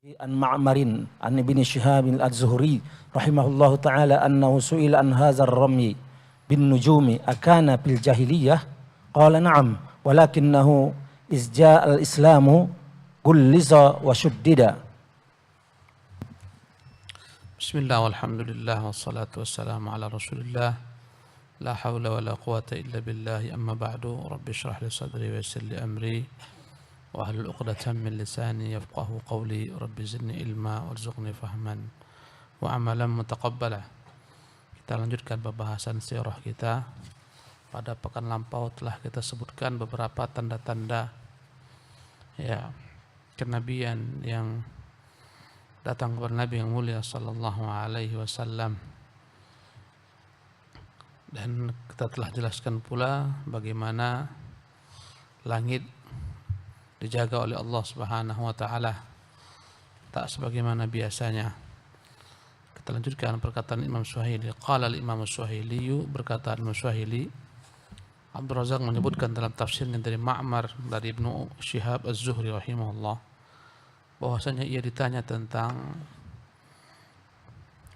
An Ma'marin an Ibn Shihab al-Zuhri rahimahullahu ta'ala annahu su'ila an hadzal ramyi bin nujumi akana fil jahiliyah qala na'am walakinnahu izja al-islamu gulliza wa shuddida. Bismillah walhamdulillah wassalatu wassalamu ala rasulillah la hawla wa la quwata illa billahi amma ba'du rabbi shrah li sadri wa yassir li amri wa ahlul uqdatan min lisani yafqahu qawli rabbi zidni ilma warzuqni fahman wa amalan mutaqabbala. Kita lanjutkan pembahasan sirah kita. Pada pekan lampau telah kita sebutkan beberapa tanda-tanda kenabian yang datang kepada Nabi yang mulia sallallahu alaihi wasallam. Dan kita telah jelaskan pula bagaimana langit dijaga oleh Allah Subhanahu wa taala, tak sebagaimana biasanya. Kita lanjutkan perkataan Imam Suhaili. Qala al-Imam Suhaili, berkata Imam Suhaili, Abdul Razak menyebutkan dalam tafsirnya dari Ma'mar dari Ibnu Shihab az-Zuhri rahimahullah, bahwasanya ia ditanya tentang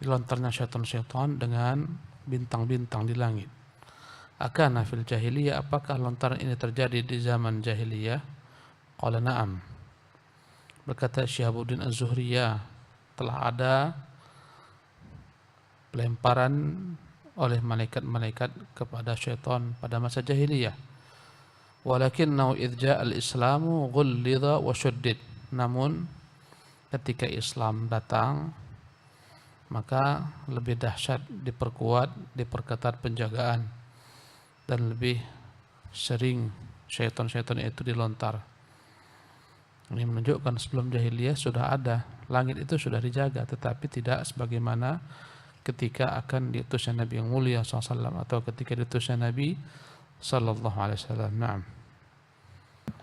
dilontarnya syaitan-syaitan dengan bintang-bintang di langit. Akana fil jahiliyah, apakah lontaran ini terjadi di zaman jahiliyah? Qala na'am. Berkata Syihabuddin az-Zuhri, ya, telah ada pelemparan oleh malaikat-malaikat kepada syaitan pada masa jahiliyah. Walakinnahu idza al-islamu ghullidha wa shuddid. Namun ketika Islam datang, maka lebih dahsyat, diperkuat, diperketat penjagaan, dan lebih sering syaitan-syaitan itu dilontar. Ini menunjukkan sebelum jahiliyah sudah ada, langit itu sudah dijaga, tetapi tidak sebagaimana ketika akan diutusnya Nabi yang mulia SAW atau ketika diutusnya Nabi sallallahu alaihi wasallam. Naam.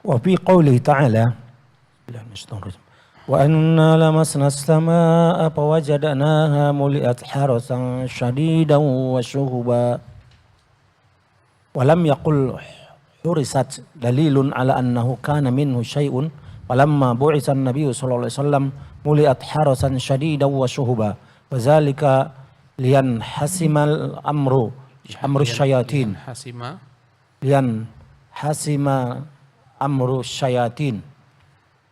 Wa fi qoulihi ta'ala wa anna lamasna as-samaa'a fawajadnaha muli'at harasan shadidan wa shuhuba wa lam yaqul hurisat dalilun ala annahu kana minhu syai'un falamma bu'itsa an-nabiy sallallahu alaihi wasallam muli'at harasan shadidan wa shuhuba wa zalika lian hasimal amru syayatin lian hasima amru syayatin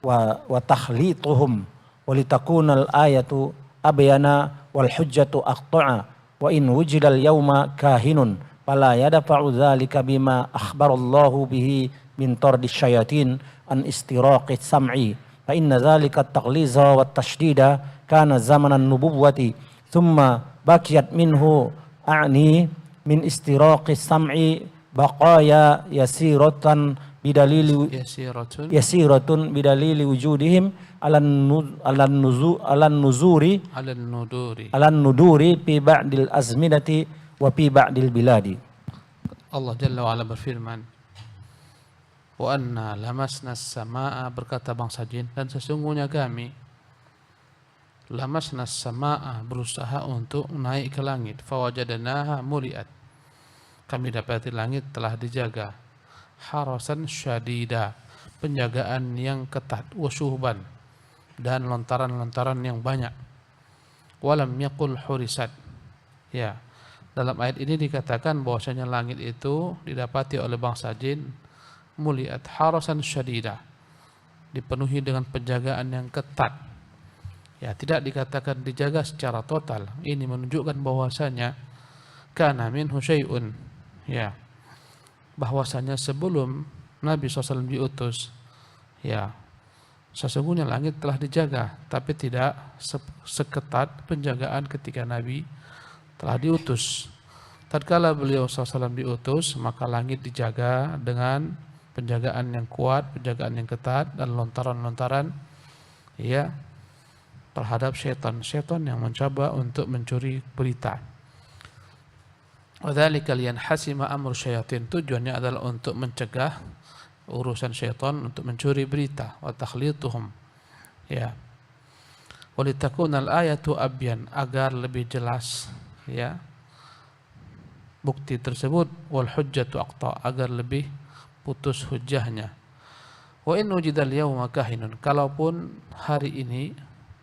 wa takhlituhum wa litakuna al-ayatu abyana wal hujjatu aqta'a wa in wujida al-yawma kahinun fala yadfa'u dhalika bima akhbarallahu bihi min tardi syayatin an istiraqi sam'i fa inna dhalika at-taghliza wa at-tashdida kana zamanan nubuwwati thumma bakiyat minhu a'ni min istiraqi sam'i baqaya yasiratun bidalili wujudihim alan nuduri fi ba'dil azminati wa fi ba'dil biladi. Allah Jalla wa Ala berfirman, wa anna lamasna as-samaa'a, berkata bangsa jin, dan sesungguhnya kami lamasna as-samaa'a, berusaha untuk naik ke langit, fawajadnaha muliat, kami dapati langit telah dijaga, harasan syadida, penjagaan yang ketat, wasyuhban, dan lontaran-lontaran yang banyak. Walam yaqul hurisat, ya, dalam ayat ini dikatakan bahwasanya langit itu didapati oleh bangsa jin muliat harasan syadida, dipenuhi dengan penjagaan yang ketat. Ya, tidak dikatakan dijaga secara total. Ini menunjukkan bahwasanya kana minhu syai'un, ya, bahwasanya sebelum Nabi SAW diutus, ya, sesungguhnya langit telah dijaga, tapi tidak seketat penjagaan ketika Nabi telah diutus. Tatkala beliau SAW diutus, maka langit dijaga dengan penjagaan yang kuat, penjagaan yang ketat, dan lontaran-lontaran, ya, terhadap syaitan yang mencoba untuk mencuri berita. Wadzalika liyanhasima amru syayatin, tujuannya adalah untuk mencegah urusan syaitan untuk mencuri berita, wa takhlituhum, ya, walitakuna al-ayatu abyan, agar lebih jelas, ya, bukti tersebut, wal hujjatu aqta, agar lebih putus hujjahnya. Wa in wujidal yawma kahinun, kalaupun hari ini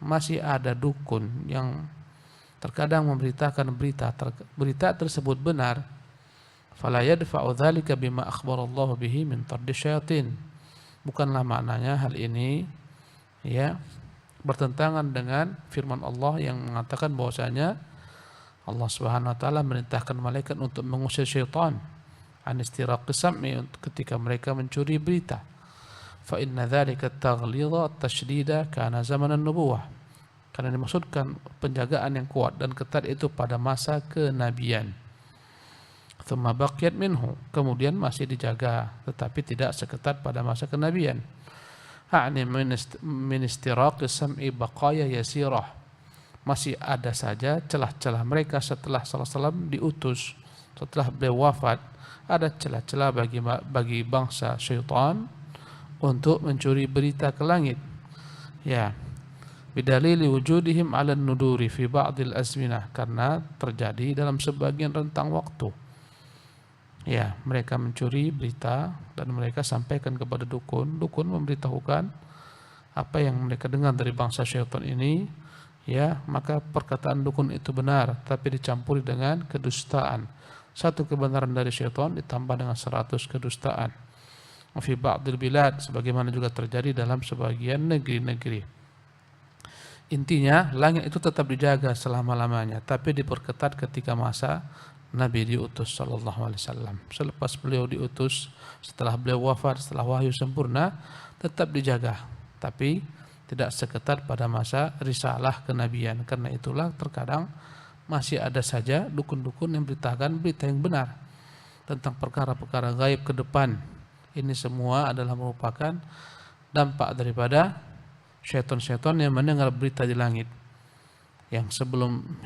masih ada dukun yang terkadang memberitakan berita tersebut benar, fala yadfa'u dzalika bima akhbarallahu bihi min tardi syayatin. Bukanlah maknanya hal ini ya bertentangan dengan firman Allah yang mengatakan bahwasanya Allah Subhanahu wa taala merintahkan malaikat untuk mengusir syaitan an istiraqi sam'i ketika mereka mencuri berita. Fa inna dzalika at-taghlidha at-tashdida kana zaman an-nubuwah. Karena dimaksudkan penjagaan yang kuat dan ketat itu pada masa kenabian. Tsumma baqiyat minhu, kemudian masih dijaga tetapi tidak seketat pada masa kenabian. A'ni min istiraqi sam'i baqaya yasirah. Masih ada saja celah-celah mereka setelah Rasulullah SAW diutus, setelah beliau wafat, ada celah-celah bagi bangsa syaitan untuk mencuri berita ke langit. Ya, bidalili wujudihim 'ala an-nuduri fi ba'dil azminah, karena terjadi dalam sebagian rentang waktu. Ya, mereka mencuri berita dan mereka sampaikan kepada dukun. Dukun memberitahukan apa yang mereka dengar dari bangsa syaitan ini, ya, maka perkataan dukun itu benar, tapi dicampuri dengan kedustaan. Satu kebenaran dari syaitan ditambah dengan 100 kedustaan. Fi ba'dil bilad, sebagaimana juga terjadi dalam sebagian negeri-negeri. Intinya, langit itu tetap dijaga selama-lamanya, tapi diperketat ketika masa Nabi diutus sallallahu alaihi wasallam. Selepas beliau diutus, setelah beliau wafat, setelah wahyu sempurna, tetap dijaga, tapi tidak seketat pada masa risalah kenabian. Karena itulah terkadang masih ada saja dukun-dukun yang beritakan berita yang benar tentang perkara-perkara gaib ke depan. Ini semua adalah merupakan dampak daripada syaitan-syaitan yang mendengar berita di langit, yang sebelum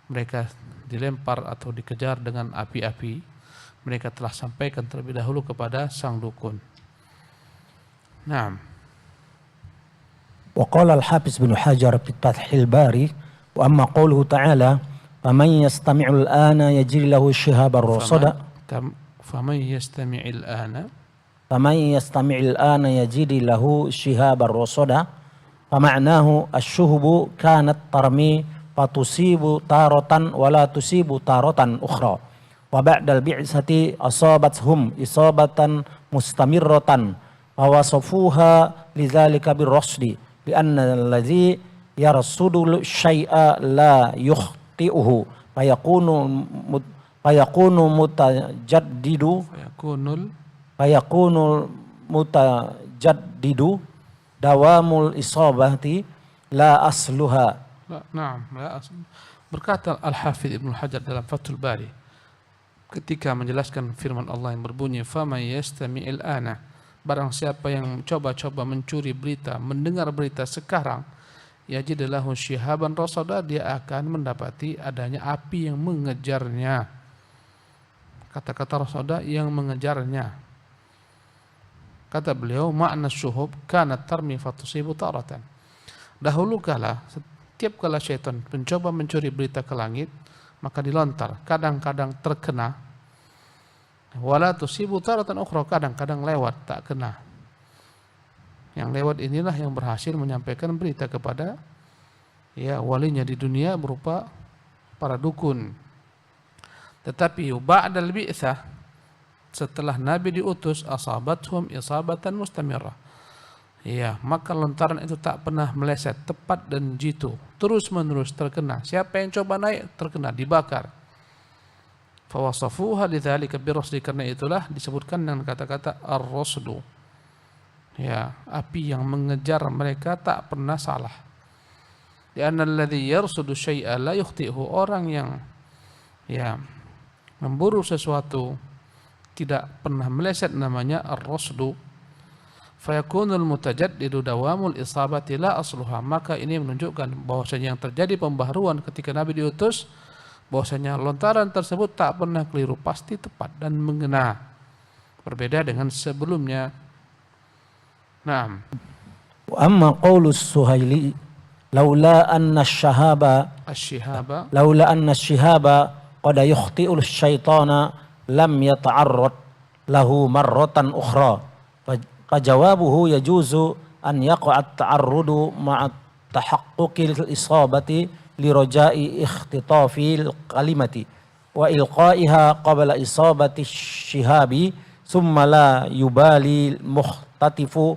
mereka dilempar atau dikejar dengan api-api, mereka telah sampaikan terlebih dahulu kepada sang dukun. Naam. وقال الحافظ بن حجر في فتح الباري وأما قوله تعالى فمن يستمع الآن يجد له شهابا رصدا فمن يستمع الآن يجد له شهابا رصدا فمعناه الشهب كانت ترمي فتصيب تارة ولا تصيب تارة أخرى وبعد البعثة أصابتهم إصابة مستمرة فوصفوها لذلك بالرصد لأن الذي يرصد الشيء لا يخطئه فيكون متجدد دوام الإصابة لا أصلها. Berkata Al-Hafidz Ibnu Hajar dalam Fathul Bari ketika menjelaskan firman Allah yang berbunyi faman yastami'il ana, barang siapa yang coba-coba mencuri berita, mendengar berita sekarang, yajid lahu syihaban rasada, dia akan mendapati adanya api yang mengejarnya. Kata-kata rasada yang mengejarnya. Kata beliau, makna syuhub kanat tarmi fatusibu taratan. Dahulu kala, setiap kala syaitan mencoba mencuri berita ke langit, maka dilontar, kadang-kadang terkena, wala tusibu taratan ukhra, kadang-kadang lewat tak kena. Yang lewat inilah yang berhasil menyampaikan berita kepada walinya di dunia berupa para dukun. Tetapi ba'dal bi'tsah, setelah Nabi diutus, asabathum isabatan mustamirrah. Maka lontaran itu tak pernah meleset, tepat dan jitu, terus-menerus terkena. Siapa yang coba naik terkena, dibakar. Fawasafuha lidzalika birrasdi, karena itulah disebutkan dengan kata-kata ar-rasdu. Api yang mengejar mereka tak pernah salah. Li'anna alladhi yarsudu syai'a la yukhti'hu, orang yang memburu sesuatu tidak pernah meleset, namanya ar-rasdu. Fayakunul mutajaddidu dawamul isabati la asluha, maka ini menunjukkan bahwasanya yang terjadi pembaharuan ketika Nabi diutus, bahwasanya lontaran tersebut tak pernah keliru, pasti tepat dan mengena, berbeda dengan sebelumnya. Naam. Wa amma qaulus Suhaili laula anna ash-shihaba qad yukhti'ul syaitana lam yata'arrad lahu marratan ukhra. Fajawabuhu yajuzu an yaqa'a at-ta'arrudu ma'a tahaqqukil isabati li raja'i ikhtitafil kalimati wa ilqaiha qabla isabati shihabi summa la yubali muhtatifu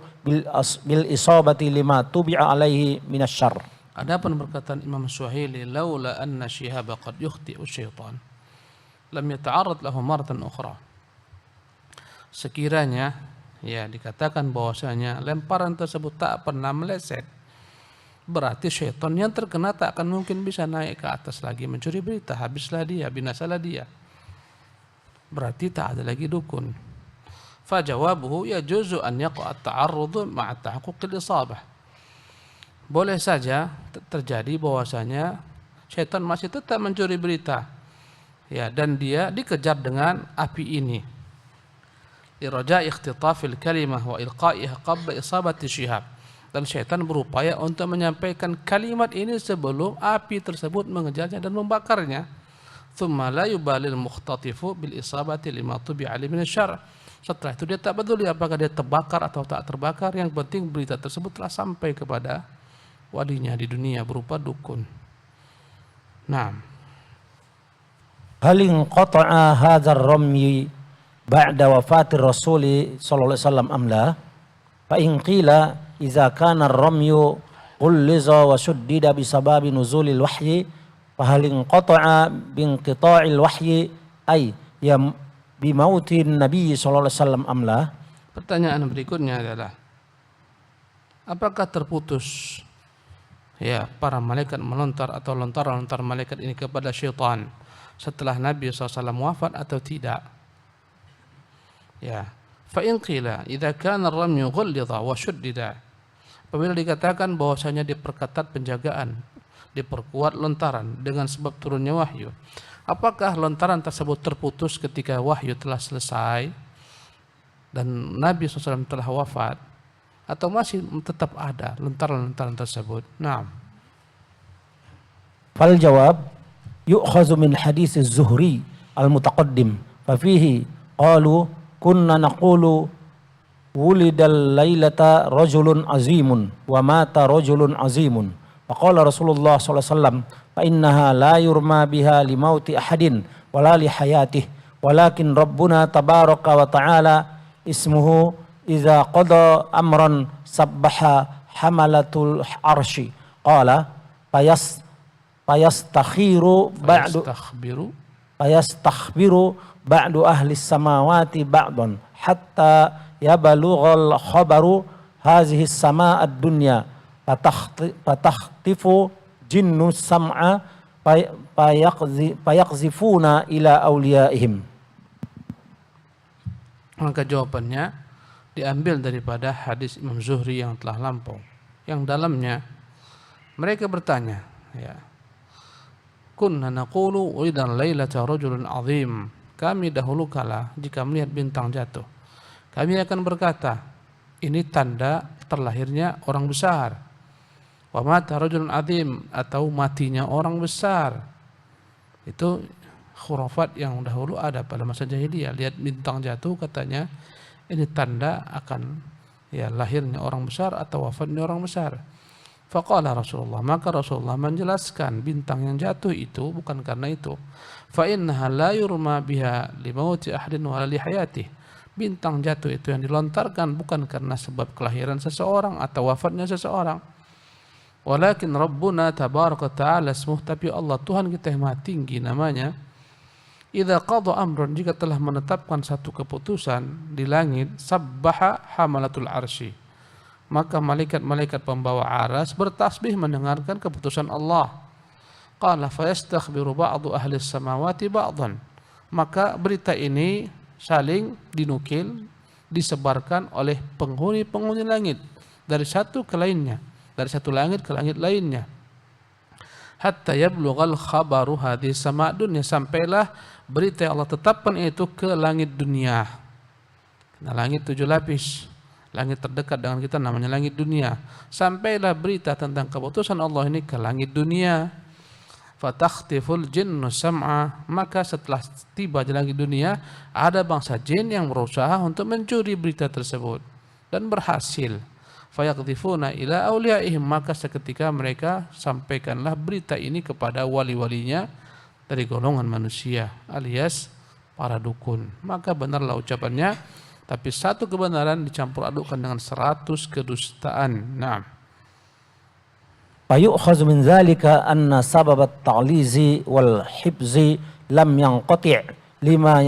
bil isabati lima tubi'a alaihi minasyarr. Adapun perkataan Imam Suhaili, laula anna syihaba qad yukhti'u syaitan lam yata'arrad lahu maratan ukhra. Sekiranya ya dikatakan bahwasanya lemparan tersebut tak pernah meleset, berarti syaitan yang terkena tak akan mungkin bisa naik ke atas lagi mencuri berita, habislah dia, binasalah dia. Berarti tak ada lagi dukun. Fajawabuhu yajuzu an yaqa at-ta'arrud ma'a tahaqquqil isabah. Boleh saja terjadi bahwasanya syaitan masih tetap mencuri berita. Ya, dan dia dikejar dengan api ini. Liraja ikhtitafil kalimah wa ilqaiha qabla isabati syihab. Dan syaitan berupaya untuk menyampaikan kalimat ini sebelum api tersebut mengejarnya dan membakarnya. Thumma la yubalil mukhtatifu bil isabati lima tubi'a min asy-syarr. Setelah itu dia tak peduli apakah dia terbakar atau tak terbakar, yang penting berita tersebut telah sampai kepada walinya di dunia berupa dukun. Naam. Hal inqata'a hadzal ramyi ba'da wafatir Rasul sallallahu alaihi wasallam am la? Fa in qila idza kana ar-ramyu qulliza wa shuddida bi sababi nuzulil wahyi fa hal inqata'a bi inqita'il wahyi ay ya bi mautin nabi sallallahu alaihi wasallam am la? Pertanyaan berikutnya adalah, apakah terputus ya para malaikat melontar atau lontar-lontar malaikat ini kepada syaitan setelah Nabi SAW wafat atau tidak? Ya, fa in qila idza kana ar-ramyu ghallidha wa shuddida, apabila dikatakan bahwasanya diperketat penjagaan, diperkuat lontaran dengan sebab turunnya wahyu, apakah lontaran tersebut terputus ketika wahyu telah selesai dan Nabi SAW telah wafat, atau masih tetap ada lontaran-lontaran tersebut? Nah, fal jawab yu'khazu min hadis az-Zuhri al-mutaqaddim fa fihi qalu kunna naqulu wulidal lailata rajulun azimun wa mata rajulun azimun faqala Rasulullah sallallahu alaihi wasallam fa innaha la yurma biha li mauti ahadin wala li hayatihi walakin rabbuna tabaraka wa ta'ala ismuhu idza qada amran sabbaha hamalatul arsy qala fayastakhbiru ba'du ahli samawati ba'dan hatta yabalughal khabaru hazihi sama'ad dunya fatakhtifu jinnu sam'a fayaqzifuna ila awliyaihim. Maka jawabannya diambil daripada hadis Imam Zuhri yang telah lampau, yang dalamnya mereka bertanya, ya, kunna naqulu ulidan lailata rajulun azim, kami dahulu kala jika melihat bintang jatuh kami akan berkata ini tanda terlahirnya orang besar, wa mata rajulun azim, atau matinya orang besar. Itu khurafat yang dahulu ada pada masa jahiliyah, lihat bintang jatuh katanya ini tanda akan ya lahirnya orang besar atau wafatnya orang besar. Faqala Rasulullah, maka Rasulullah menjelaskan bintang yang jatuh itu bukan karena itu. Fa innaha la yurma biha li mauti ahadin wa li hayatihi. Bintang jatuh itu yang dilontarkan bukan karena sebab kelahiran seseorang atau wafatnya seseorang. Walakin Rabbuna tabaraka ta'ala ismuh, tapi Allah Tuhan kita yang maha tinggi namanya, idza qada amran, jika telah menetapkan satu keputusan di langit, sabbaha hamalatul arsy, maka malaikat-malaikat pembawa aras bertasbih mendengarkan keputusan Allah. Qala fayastakhbiru ba'du ahli samawati ba'dan, maka berita ini saling dinukil, disebarkan oleh penghuni-penghuni langit dari satu ke lainnya, dari satu langit ke langit lainnya. Hatta yablughal khabaru hadhihi sama' dunya, sampailah berita yang Allah tetapkan itu ke langit dunia. Nah, langit 7 lapis, langit terdekat dengan kita namanya langit dunia. Sampailah berita tentang keputusan Allah ini ke langit dunia. Fatakhtiful jinnu sam'a, maka setelah tiba di langit dunia ada bangsa jin yang berusaha untuk mencuri berita tersebut dan berhasil. fayaqdhifuna ila awliyaihim, maka seketika mereka sampaikanlah berita ini kepada wali-walinya dari golongan manusia alias para dukun. Maka benarlah ucapannya, tapi satu kebenaran dicampur adukkan dengan 100 kedustaan. Nah, fayu'khadhu min dzalika anna sabab at-ta'lizi wal hifzi lam yanqati' lima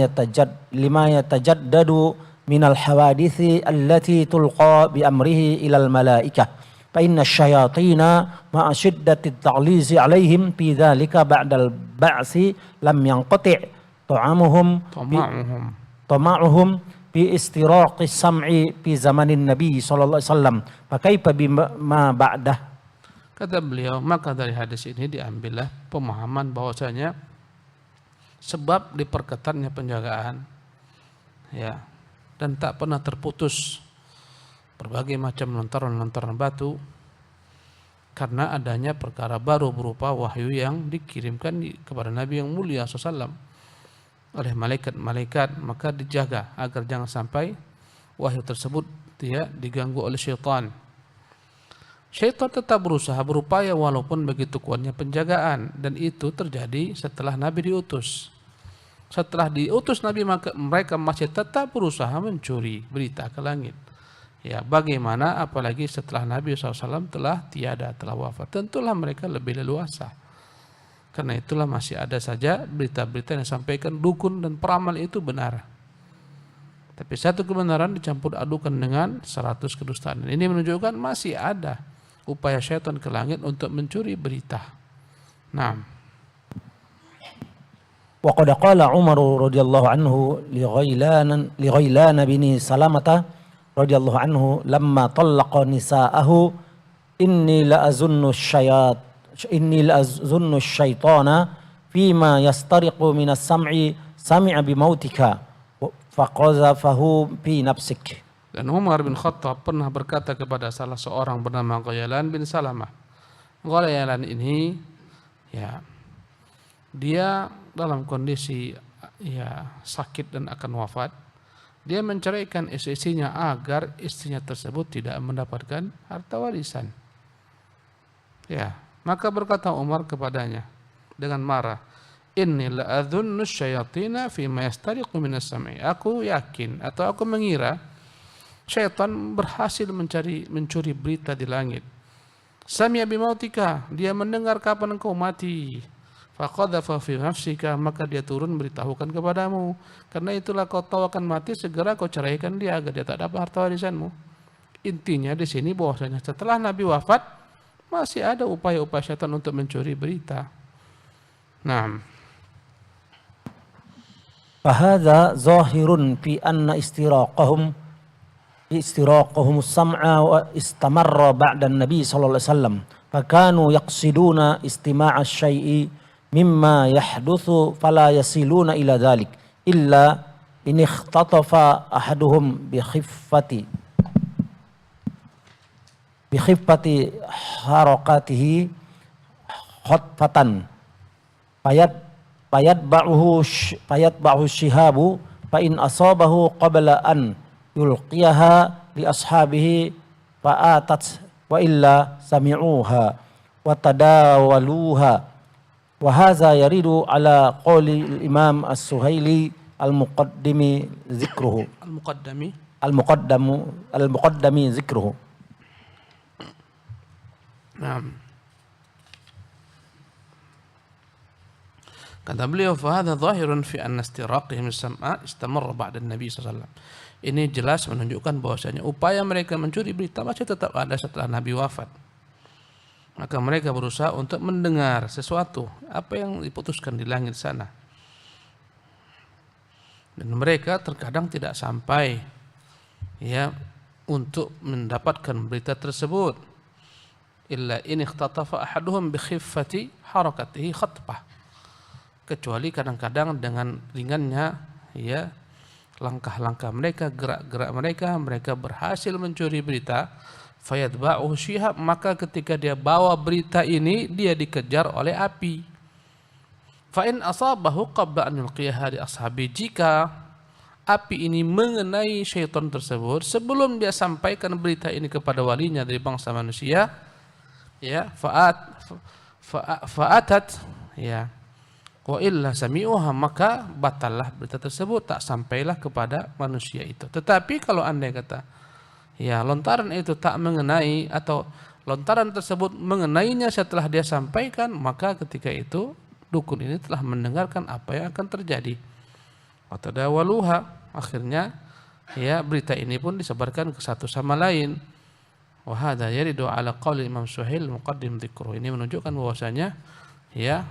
yatajaddadu min al-hawadithi allati tulqa bi amrihi ila al-malaikah fa inna asyayatina ma'a shiddati at-ta'lizi 'alaihim fi dzalika ba'da al-ba'si lam yanqati' tama'uhum bi istiraqi sam'i fi zamanin nabi sallallahu alaihi wasallam fa kaifa bima ba'dah. Kata beliau, maka dari hadis ini diambillah pemahaman bahwasanya sebab diperketatnya penjagaan, ya, dan tak pernah terputus berbagai macam lontaran-lontaran batu karena adanya perkara baru berupa wahyu yang dikirimkan kepada Nabi yang mulia SAW oleh malaikat-malaikat. Maka dijaga agar jangan sampai wahyu tersebut tidak diganggu oleh syaitan. Syaitan tetap berusaha berupaya walaupun begitu kuatnya penjagaan, dan itu terjadi setelah Nabi diutus. Setelah diutus Nabi, maka mereka masih tetap berusaha mencuri berita ke langit. Ya, bagaimana apalagi setelah Nabi SAW telah tiada, telah wafat. Tentulah mereka lebih leluasa. Karena itulah masih ada saja berita-berita yang disampaikan dukun dan peramal itu benar. Tapi satu kebenaran dicampur adukan dengan 100 kedustaan. Ini menunjukkan masih ada upaya syaitan ke langit untuk mencuri berita. Nah, wa qad qala Umar radhiyallahu anhu li Ghailan bin Salamah radhiyallahu anhu lamma talaqa nisa'ahu inni la azunnu syaitana fima yastariqu min as-sam'i sami'a bi mautika faqazafahu fi nafsik. Dan Umar bin Khattab pernah berkata kepada salah seorang bernama Ghailan bin Salamah. Ghailan ini, ya, dia dalam kondisi ya sakit dan akan wafat. Dia menceraikan istri-istrinya agar istrinya tersebut tidak mendapatkan harta warisan. Ya, maka berkata Umar kepadanya dengan marah, "Inni la'adhunnu syayatina fima yastariqu minas sam'i." Aku yakin atau aku mengira syaitan berhasil mencuri berita di langit. Sami'a bimautika, dia mendengar kapan engkau mati. Faqadhafa fi nafsika, maka dia turun beritahukan kepadamu. Karena itulah kau tahu akan mati, segera kau ceraikan dia agar dia tak dapat harta warisanmu. Intinya di sini bahwasanya setelah Nabi wafat masih ada upaya-upaya syaitan untuk mencuri berita. Nah, fahadha zahirun fi anna istiraqahum as-sam'a wa istamarra ba'da an-nabi sallallahu alaihi wasallam fakanu yaqsiduna istima'a asy-syai'i mimma yahdutsu fala yasiluna ila dhalik illa in ikhtatafa ahaduhum bi khiffati harakatihi khatfatan fayatba'uhu shihabu fa in asabahu qabla an yulqiyaha li ashabihi fa'atat wa illa sami'uha wa tadawaluha wa hadza yaridu ala qawli Imam As-Suhaili al-muqaddami zikruhu. Nah, kata beliau, fahadha zahirun fi anna istiraqihim as-sam'a istamarra ba'da an-nabi sallallahu alaihi wasallam. Ini jelas menunjukkan bahwasanya upaya mereka mencuri berita masih tetap ada setelah Nabi wafat. Maka mereka berusaha untuk mendengar sesuatu apa yang diputuskan di langit sana. Dan mereka terkadang tidak sampai ya untuk mendapatkan berita tersebut. Illa in ikhtatafa ahaduhum bi khiffati harakatihi khatbah. Kecuali kadang-kadang dengan ringannya ya langkah-langkah mereka, gerak-gerak mereka berhasil mencuri berita. Fayatba'uhu syihab, maka ketika dia bawa berita ini dia dikejar oleh api. Fa in asabahu qabla an yulqiyaha li ashabi, jika api ini mengenai syaitan tersebut sebelum dia sampaikan berita ini kepada walinya dari bangsa manusia, ya, fa'atat, ya, wa illa sami'uha, maka batallah berita tersebut, tak sampailah kepada manusia itu. Tetapi kalau andai kata, ya, lontaran itu tak mengenai atau lontaran tersebut mengenainya setelah dia sampaikan, maka ketika itu dukun ini telah mendengarkan apa yang akan terjadi. Watadawaluha, akhirnya, ya, berita ini pun disebarkan ke satu sama lain. Wa hadza yaridu ala qauli Imam Suhail muqaddim dzikruh. Ini menunjukkan bahwasanya, ya,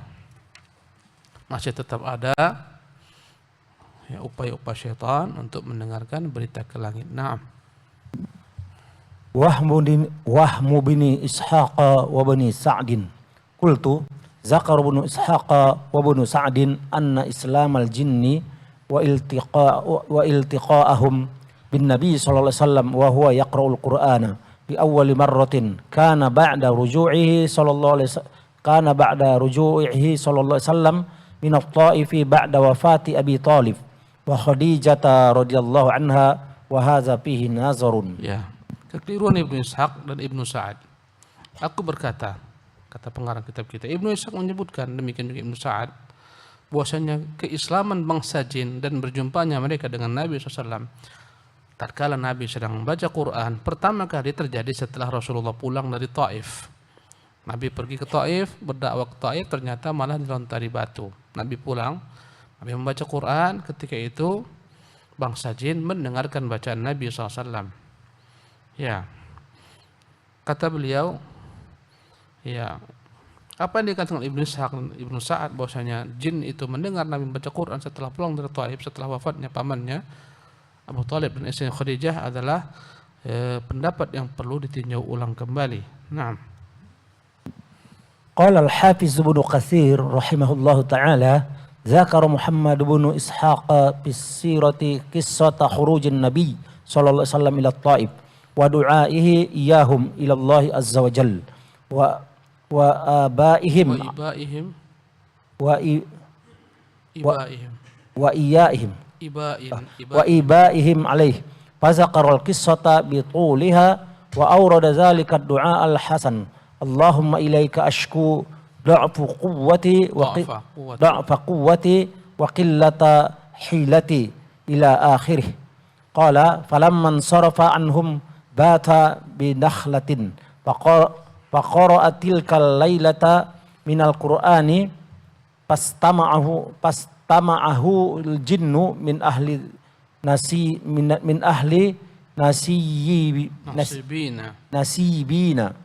masih tetap ada, ya, upaya-upaya syaitan untuk mendengarkan berita ke langit. Naam. Wahmu bini Ishaq wa bani Sa'din. Qultu zakar ibnu Ishaq wa bani Sa'din anna islamal jinni wa iltiqa'ahum bin Nabi sallallahu alaihi wasallam wa huwa yaqra'ul Qur'ana bi awwali marratin kana ba'da ruju'ihi sallallahu alaihi wasallam min at-Ta'ifi ba'da wafati Abi Talib wa Khadijah radhiyallahu anha wa hadza fihi nazarun. Ya, kekeliruan Ibnu Ishaq dan Ibnu Sa'ad. Aku berkata, kata pengarang kitab kita, Ibnu Ishaq menyebutkan, demikian juga Ibnu Sa'ad, bahwasanya keislaman bangsa jin dan berjumpanya mereka dengan Nabi SAW tatkala Nabi sedang membaca Quran pertama kali terjadi setelah Rasulullah pulang dari Taif. Nabi pergi ke Taif, berdakwah ke Taif, ternyata malah dilontari batu. Nabi pulang, Nabi membaca Quran, ketika itu bangsa jin mendengarkan bacaan Nabi SAW. Ya, kata beliau, ya, apa yang dikatakan Ibnu Ishaq dan Ibnu Sa'ad bahwasanya jin itu mendengar Nabi membaca Quran setelah pulang dari Taif setelah wafatnya pamannya Abu Talib dan istrinya Khadijah adalah pendapat yang perlu ditinjau ulang kembali. Naam. Qala al-Hafiz Ibnu Katsir rahimahullahu taala zakara Muhammad bin Ishaq fi sirati qissata khurujin Nabi sallallahu alaihi wasallam ila Taif wa du'aihi iyahum ila Allah azza wa jalla wa iyaihim alaih fazaqara al-qissata bi tuliha wa awrada dhalika ad-du'a al-hasan Allahumma ilaika ashku da'fa quwwati wa qillata hilati ila akhirih. Qala falamman sarafa anhum bata bi nakhlatin faqara'a tilkal lailata minal qur'ani pastama'ahu al-jinnu min ahli nasibina.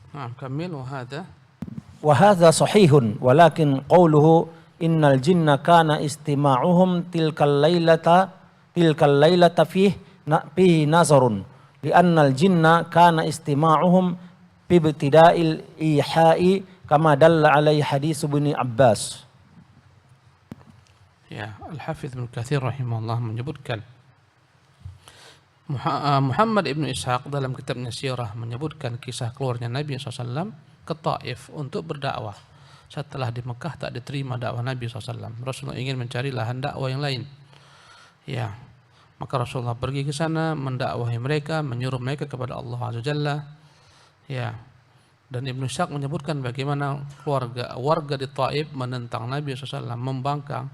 Nah, kamil wa hadha sahihun walakin qawluhu innal jinna kana istima'uhum tilkal lailata fihi nazarun li'annal jinna kana istima'uhum bi ibtida'il iha'i kama dalla alaihi hadis Ibnu Abbas. Ya, Al-Hafidz Ibnu Katsir rahimahullah menyebutkan, Muhammad Ibnu Ishaq dalam kitabnya Sirah menyebutkan kisah keluarnya Nabi SAW ke Taif untuk berdakwah. Setelah di Mekah tak diterima dakwah Nabi SAW, Rasulullah ingin mencari lahan dakwah yang lain. Ya, maka Rasulullah pergi ke sana mendakwahi mereka, menyuruh mereka kepada Allah Azza Jalla. Ya, dan Ibnu Ishaq menyebutkan bagaimana warga di Taif menentang Nabi SAW, membangkang,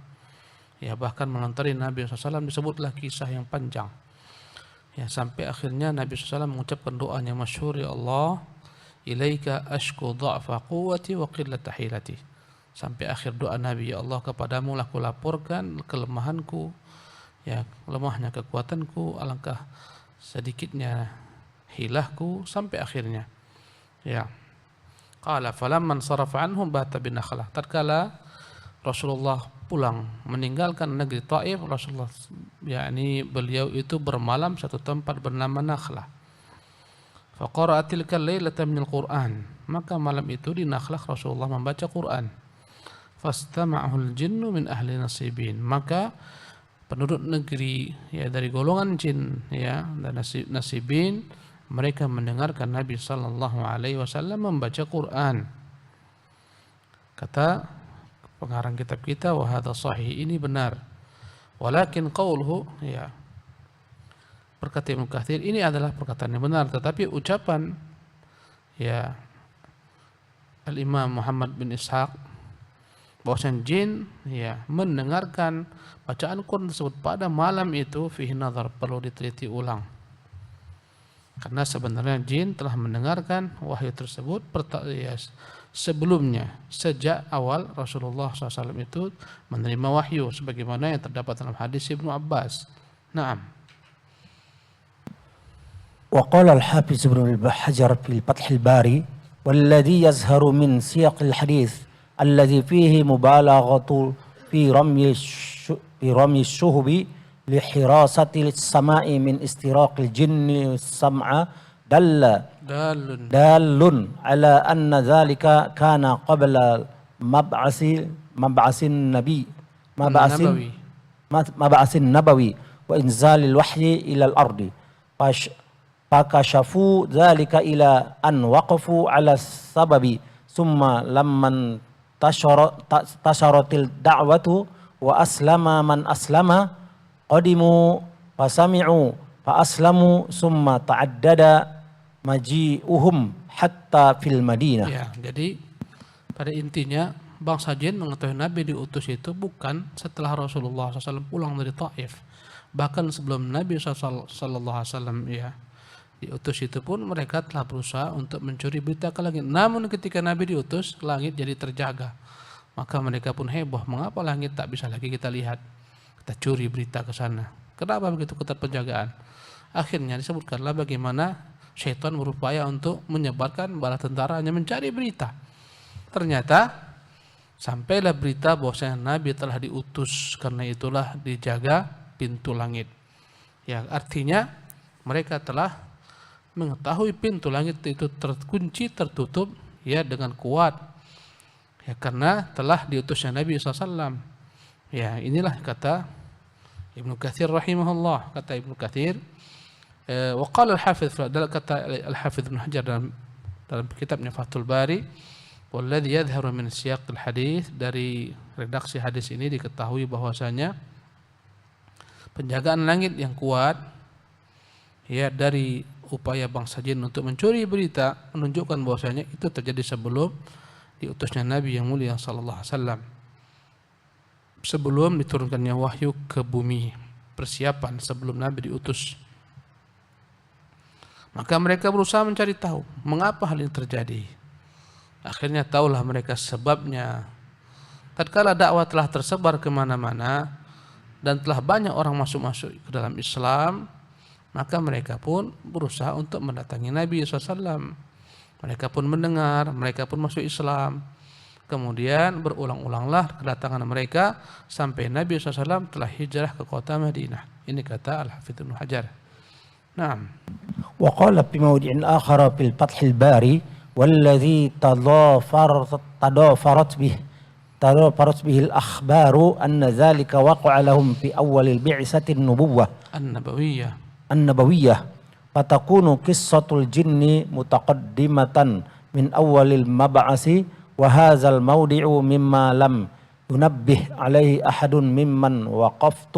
ya, bahkan melontari Nabi SAW. Disebutlah kisah yang panjang. Ya, sampai akhirnya Nabi SAW mengucapkan doanya masyhur, ya Allah, ilaika ashku dha'fa quwwati wa qillata hilati. Sampai akhir doa Nabi, ya Allah, kepadamu lah aku laporkan kelemahanku, ya, lemahnya kekuatanku, alangkah sedikitnya hilahku, sampai akhirnya. Ya. Qala falamman sarafa anhum bata bin nakhlah. Tatkala Rasulullah pulang meninggalkan negeri Taif, Rasulullah, yakni beliau itu bermalam satu tempat bernama Nakhlah. Faqara'a tilka lailata minal Qur'an. Maka malam itu di Nakhlah Rasulullah membaca Quran. Fastama'ahul jinnu min ahli nasibin. Maka penduduk negeri, ya, dari golongan jin, ya, dan nasibin, mereka mendengarkan Nabi sallallahu alaihi wasallam membaca Quran. Kata pengarang kitab kita, wa hadza sahih, ini benar. Walakin qauluhu, ya, berkata Ibnu Katsir, ini adalah perkataan yang benar, tetapi ucapan ya Al-Imam Muhammad bin Ishaq bahwasanya jin ya mendengarkan bacaan Quran tersebut pada malam itu fihi nazar, perlu diteliti ulang. Karena sebenarnya jin telah mendengarkan wahyu tersebut ya, sebelumnya, sejak awal Rasulullah SAW itu menerima wahyu, sebagaimana yang terdapat dalam hadis Ibnu Abbas. Naam. وقال الحافظ ابن حجر في الفتح الباري والذي يظهر من سياق الحديث الذي فيه مبالغة في رمي الشهب لحراسة السماء من استراق الجن السمع دال على أن ذلك كان قبل مبعث النبوي وإنزال الوحي إلى الأرض فكشفوا ذلك إلى أن وقفوا على السبب ثم لما انتشرت الدعوة وأسلم من أسلم قدموا فسمعوا فأسلموا ثم تعدد maji'uhum hatta fil Madinah. Ya, jadi pada intinya bangsa jin mengetahui Nabi diutus itu bukan setelah Rasulullah SAW pulang dari Taif. Bahkan sebelum Nabi SAW ya diutus itu pun mereka telah berusaha untuk mencuri berita ke langit. Namun ketika Nabi diutus, langit jadi terjaga. Maka mereka pun heboh, mengapa langit tak bisa lagi kita lihat? Kita curi berita ke sana. Kenapa begitu ketat penjagaan? Akhirnya disebutkanlah bagaimana syaitan berupaya untuk menyebarkan bala tentaranya mencari berita. Ternyata sampailah berita bahwasanya Nabi telah diutus, karena itulah dijaga pintu langit. Ya, artinya mereka telah mengetahui pintu langit itu terkunci, tertutup ya dengan kuat. Ya, karena telah diutusnya Nabi SAW. Ya, inilah kata Ibnu Katsir rahimahullah, kata Ibnu Katsir. Waqala al-Hafidz, dalam kata al-Hafidz Ibnu Hajar dalam kitabnya Fathul Bari, walladzi yadhharu min siyaqil hadits, dari redaksi hadis ini diketahui bahwasanya penjagaan langit yang kuat ya dari upaya bangsa jin untuk mencuri berita menunjukkan bahwasanya itu terjadi sebelum diutusnya Nabi yang mulia sallallahu alaihi wasallam, sebelum diturunkannya wahyu ke bumi, persiapan sebelum Nabi diutus. Maka mereka berusaha mencari tahu mengapa hal ini terjadi. Akhirnya tahulah mereka sebabnya. Tatkala dakwah telah tersebar kemana-mana dan telah banyak orang masuk ke dalam Islam, maka mereka pun berusaha untuk mendatangi Nabi SAW. Mereka pun mendengar, mereka pun masuk Islam. Kemudian berulang-ulanglah kedatangan mereka sampai Nabi SAW telah hijrah ke kota Madinah. Ini kata Al-Hafidz Ibnu Hajar. Naam. وقال في موضع آخر في الفتح الباري والذي تضافرت به الأخبار أن ذلك وقع لهم في أول البعثة النبوية فتكون قصة الجن متقدمة من أول المبعث وهذا الموضع مما لم ينبه عليه أحد ممن وقفت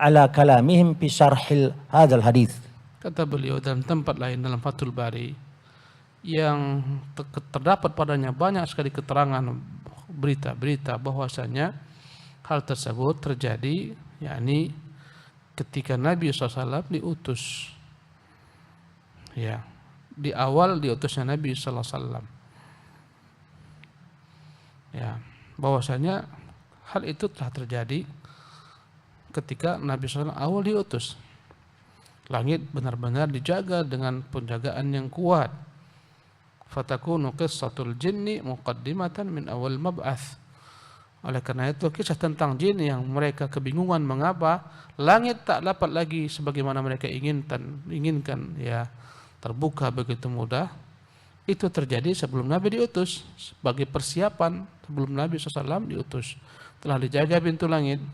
على كلامهم في شرح هذا الحديث. Kata beliau dalam tempat lain dalam Fathul Bari, yang terdapat padanya banyak sekali keterangan berita-berita bahwasanya hal tersebut terjadi, yakni ketika Nabi SAW diutus. Ya, di awal diutusnya Nabi SAW. Ya, bahwasanya hal itu telah terjadi ketika Nabi SAW awal diutus. Langit benar-benar dijaga dengan penjagaan yang kuat. Fatakunu qissatul jinni muqaddimatan min awal mab'ats. Oleh karena itu kisah tentang jin yang mereka kebingungan mengapa langit tak dapat lagi sebagaimana mereka inginkan ya terbuka begitu mudah, itu terjadi sebelum Nabi diutus, sebagai persiapan sebelum Nabi SAW diutus. Telah dijaga pintu langit.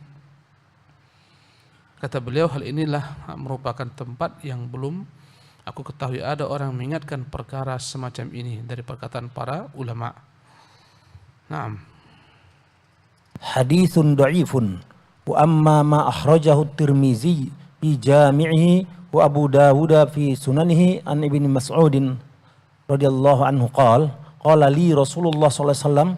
Kata beliau, hal inilah merupakan tempat yang belum aku ketahui ada orang mengingatkan perkara semacam ini dari perkataan para ulama. Naam. hadithun dha'ifun wa amma ma akhrajahu at-Tirmizi fi jami'ihi wa Abu Dawud fi sunanihi an Ibnu Mas'udin radhiyallahu anhu qala li Rasulullah sallallahu alaihi wasallam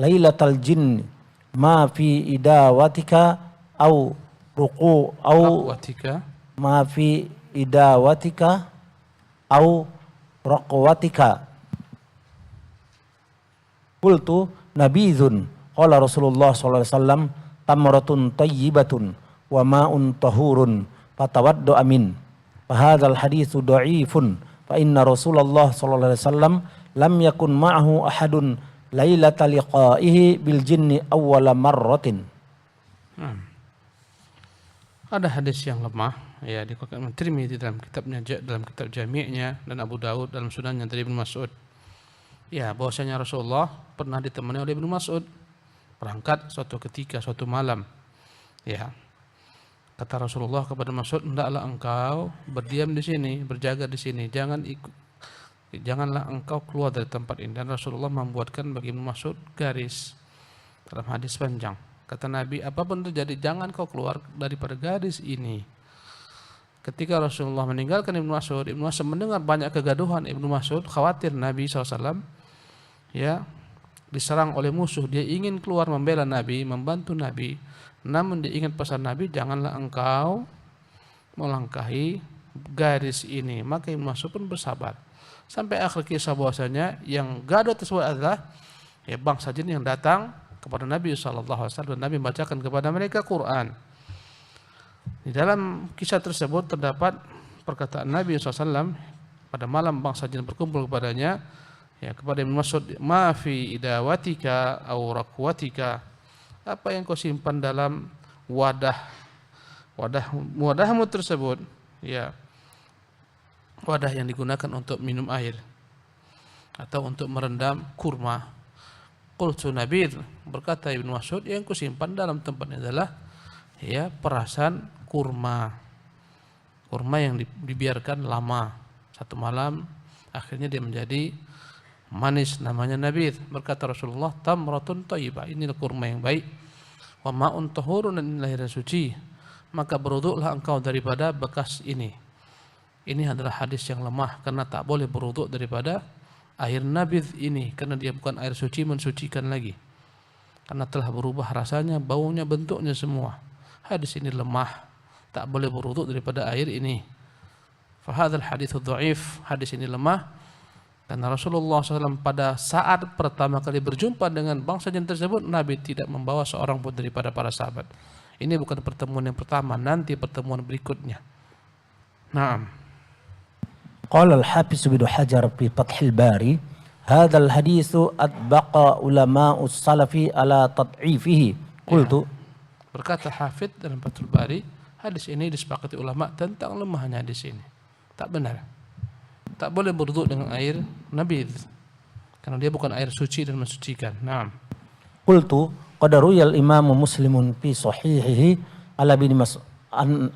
lailatal jinn ma fi idawatika au ruku au ma fi idawatika au raqwatika. Qultu nabizun qala Rasulullah sallallahu alaihi wasallam tamratun tayyibatun wa ma'un tahurun fatawaddu amin. Fa hadzal haditsu dha'ifun fa inna Rasulullah sallallahu alaihi wasallam lam yakun ma'ahu ahadun lailata liqa'ihi bil jinni awwala marratin. Ada hadis yang lemah ya dikutip Tirmidzi dalam kitab Jami'-nya dan Abu Dawud dalam sunannya dari Ibnu Mas'ud. Ya, bahwasanya Rasulullah pernah ditemani oleh Ibnu Mas'ud berangkat suatu ketika suatu malam. Ya. Kata Rasulullah kepada Mas'ud, "Hendaklah engkau berdiam di sini, berjaga di sini, janganlah engkau keluar dari tempat ini." Dan Rasulullah membuatkan bagi Ibnu Mas'ud garis dalam hadis panjang. Kata Nabi, apapun terjadi jangan kau keluar daripada garis ini. Ketika Rasulullah meninggalkan Ibnu Mas'ud mendengar banyak kegaduhan. Ibnu Mas'ud khawatir Nabi SAW ya diserang oleh musuh. Dia ingin keluar membela Nabi, membantu Nabi. Namun dia ingat pesan Nabi, janganlah engkau melangkahi garis ini. Maka Ibnu Mas'ud pun bersabar. Sampai akhir kisah bahwasanya yang gaduh tersebut adalah ya bangsa jin yang datang kepada Nabi SAW. Nabi membacakan kepada mereka Quran. Di dalam kisah tersebut terdapat perkataan Nabi SAW pada malam bangsa jin berkumpul kepadanya, ya kepada Ibnu Mas'ud, ma fi idawatika aw rakwatika, apa yang kau simpan dalam wadahmu tersebut, ya wadah yang digunakan untuk minum air atau untuk merendam kurma. Qultu nabir, berkata Ibnu Mas'ud, yang kau simpan dalam tempatnya adalah ya perasan kurma yang dibiarkan lama satu malam, akhirnya dia menjadi manis, namanya nabir. Berkata Rasulullah, tamratun thayyibah, inilah kurma yang baik, wa ma'un tahurun, inilah air suci, maka berwuduklah engkau daripada bekas ini. Ini adalah hadis yang lemah karena tak boleh berwuduk daripada air nabidh ini karena dia bukan air suci mensucikan lagi, karena telah berubah rasanya, baunya, bentuknya semua. Hadis ini lemah, tak boleh berwuduk daripada air ini. Fa hadzal haditsu dhaif, hadis ini lemah karena Rasulullah SAW pada saat pertama kali berjumpa dengan bangsa jin tersebut, Nabi tidak membawa seorang pun daripada para sahabat. Ini bukan pertemuan yang pertama, nanti pertemuan berikutnya. Naam. Qala al-Hafiz Ibnu Hajar fi Fathil Bari, hadzal haditsu atbaqa ulama'us salafi ala tad'ifihi. Qultu, berkata Hafidz dalam Fathul Bari, hadis ini disepakati ulama tentang lemahnya hadis ini. Tak benar. Tak boleh berwuduk dengan air nabidh karena dia bukan air suci dan mensucikan. Naam. Qultu qad ruwiyal Imam Muslimun fi sahihihi ala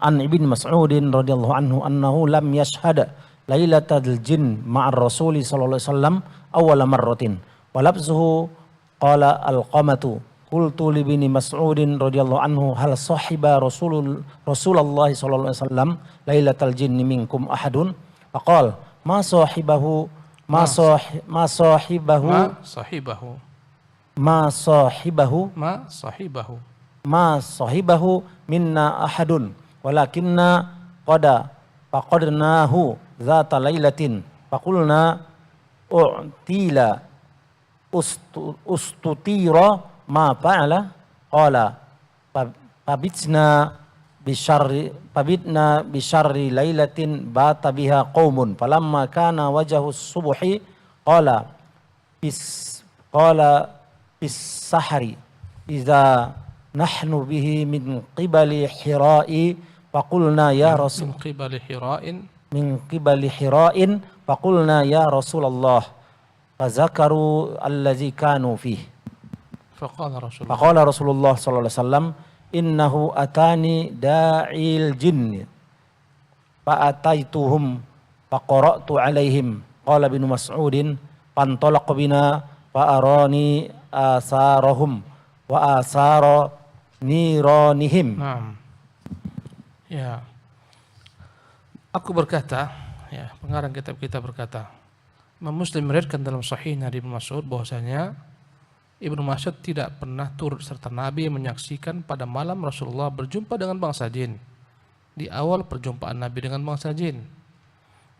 an Ibnu Mas'udin radhiyallahu anhu annahu lam yashhad lailatal jin ma'ar Rasul sallallahu alaihi wasallam awwala marratin wa labzuhu qala al-qamatu. Qultu li Ibnu Mas'udin radhiyallahu anhu hal sahiba Rasulullah sallallahu alaihi wasallam lailatal jinni minkum ahadun? Faqala ma sahibahu minna ahadun walakinna faqadnahu zata lailatin faqulna u'tila ustutira ma fa'ala qala pabitna bisyarri lailatin bata biha qaumun falamma kana wajhu subuhi qala bis sahari idza nahnu bihi min qibali hira'i faqulna ya rasul min qibali hira'in faqulna ya Rasulullah fazakaru allazi kanu fihi faqala Rasulullah sallallahu alaihi wasallam innahu atani da'il jinn fa'ataituhum faqara'tu alaihim qala Ibnu Mas'udin fantalaq bina fa'arani asarahum wa asara niranihim. Naam. Ya. Aku berkata, ya, pengarang kitab kita berkata, Imam Muslim meriwayatkan dalam sahihnya dari Ibnu Mas'ud bahwasanya Ibnu Mas'ud tidak pernah turut serta Nabi menyaksikan pada malam Rasulullah berjumpa dengan bangsa jin. Di awal perjumpaan Nabi dengan bangsa jin.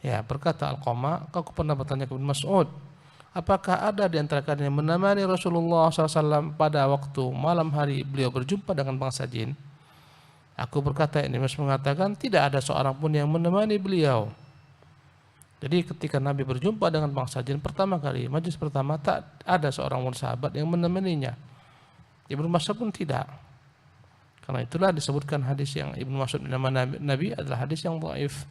Ya, berkata Alqamah, aku pernah bertanya ke Ibnu Mas'ud, apakah ada di antara kalian yang menemani Rasulullah SAW pada waktu malam hari beliau berjumpa dengan bangsa jin? Aku berkata, ini Mas mengatakan tidak ada seorang pun yang menemani beliau. Jadi ketika Nabi berjumpa dengan bangsa jin pertama kali, majlis pertama, tak ada seorang pun sahabat yang menemaninya. Ibnu Mas'ud pun tidak. Karena itulah disebutkan hadis yang Ibnu Mas'ud nama Nabi adalah hadis yang dhaif.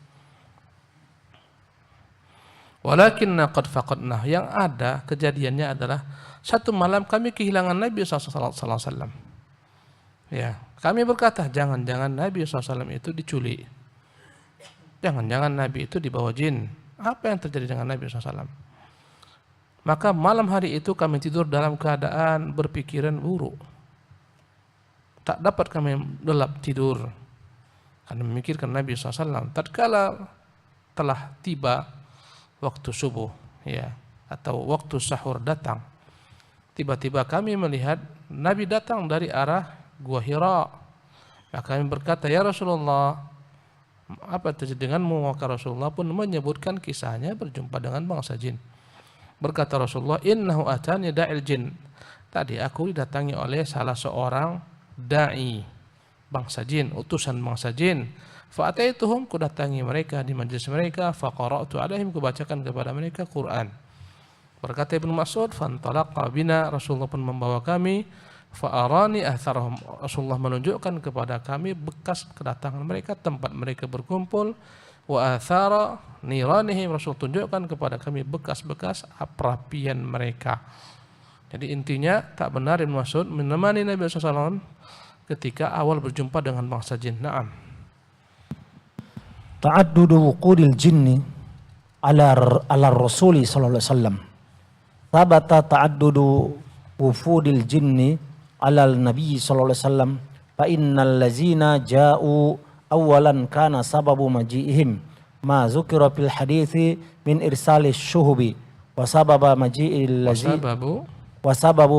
Walakinna qad faqadna, yang ada kejadiannya adalah satu malam kami kehilangan Nabi SAW. Ya, kami berkata jangan-jangan Nabi SAW itu diculik, jangan-jangan Nabi itu dibawa jin. Apa yang terjadi dengan Nabi SAW? Maka malam hari itu kami tidur dalam keadaan berpikiran buruk. Tak dapat kami lelap tidur karena memikirkan Nabi SAW. Tatkala telah tiba waktu subuh, ya, atau waktu sahur datang, tiba-tiba kami melihat Nabi datang dari arah Gua Hira. Maka kami berkata, ya Rasulullah, apa terjadi denganmu? Maka Rasulullah pun menyebutkan kisahnya berjumpa dengan bangsa jin. Berkata Rasulullah, innahu atani da'il jin. Tadi aku didatangi oleh salah seorang da'i bangsa jin, utusan bangsa jin. Fa'ataituhum, ku datangi mereka di majlis mereka, faqara'tu alaihim, ku bacakan kepada mereka Quran. Berkata Ibnu Mas'ud, fantalaqa bina, Rasulullah pun membawa kami, fa'arani atharahum, Rasulullah menunjukkan kepada kami bekas kedatangan mereka, tempat mereka berkumpul, wa athara niranihim, Rasul tunjukkan kepada kami bekas-bekas perapian mereka. Jadi intinya tak benar Ibnu Mas'ud menemani Nabi SAW ketika awal berjumpa dengan bangsa jin. Naam. Ta'addudu wuqudil jinni ala Rasuli sallallahu alaihi wasallam. Thabata ta'addudu wufudil jinni ala Nabi sallallahu alaihi wasallam, fa innal ladzina ja'u awalan kana sababu maji'ihim ma dzukira fil hadithi min irsali syuhubi wa sababu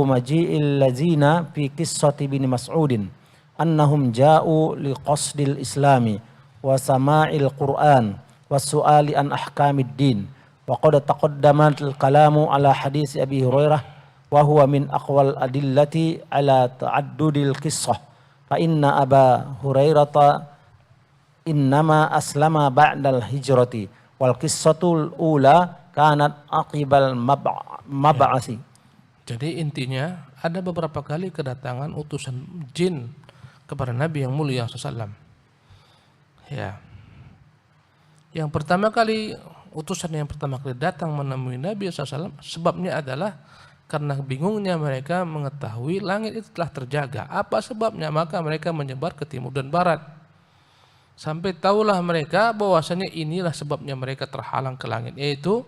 maji'il ladzina fi qissati bin Mas'udin annahum ja'u liqasdil islami wa sama'il Qur'an wa su'ali an ahkamid din. Wa qad taqaddamat al-kalamu ala hadis Abi Hurairah wa huwa min aqwal adillati ala ta'addudil qissah. Fa inna Aba Hurairah innama aslama ba'dal hijrati wal qissatul ula kanat aqibal mab'asi. Jadi intinya ada beberapa kali kedatangan utusan jin kepada Nabi yang mulia SAW. Ya. Yang pertama kali, utusan yang pertama kali datang menemui Nabi SAW, sebabnya adalah karena bingungnya mereka mengetahui langit itu telah terjaga. Apa sebabnya? Maka mereka menyebar ke timur dan barat. Sampai tahulah mereka bahwasanya inilah sebabnya mereka terhalang ke langit, yaitu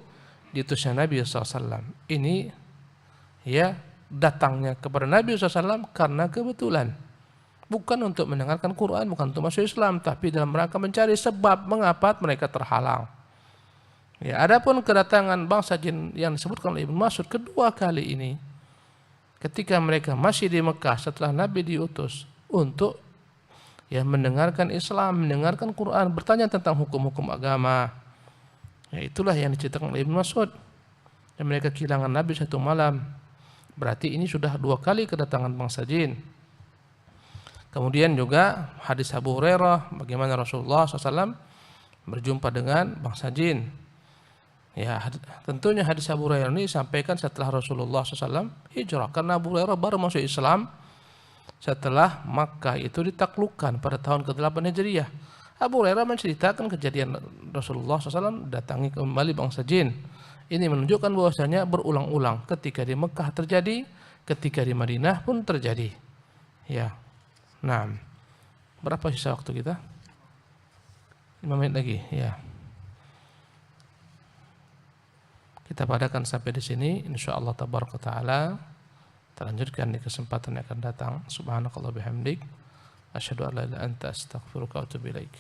diutusnya Nabi SAW. Ini ya datangnya kepada Nabi SAW karena kebetulan. Bukan untuk mendengarkan Quran, bukan untuk masuk Islam, tapi dalam rangka mencari sebab mengapa mereka terhalang. Ya, adapun kedatangan bangsa jin yang disebutkan oleh Ibnu Mas'ud kedua kali ini, ketika mereka masih di Mekah setelah Nabi diutus untuk ya mendengarkan Islam, mendengarkan Quran, bertanya tentang hukum-hukum agama. Ya, itulah yang diceritakan oleh Ibnu Mas'ud. Dan mereka kehilangan Nabi satu malam. Berarti ini sudah dua kali kedatangan bangsa jin. Kemudian juga hadis Abu Hurairah bagaimana Rasulullah SAW berjumpa dengan bangsa jin. Ya, tentunya hadis Abu Hurairah ini disampaikan setelah Rasulullah SAW hijrah, karena Abu Hurairah baru masuk Islam setelah Makkah itu ditaklukkan pada tahun ke-8 Hijriah. Abu Hurairah menceritakan kejadian Rasulullah SAW datangi kembali bangsa jin. Ini menunjukkan bahwasanya berulang-ulang, ketika di Mekah terjadi, ketika di Madinah pun terjadi. Ya. Nah, berapa sisa waktu kita? 5 menit lagi, ya. Kita padakan sampai di sini. Insyaallah tabaraka taala Kita lanjutkan di kesempatan yang akan datang. Subhanakallah bihamdik. Asyhadu an la ilaha illa anta astaghfiruka wa atubu ilaik.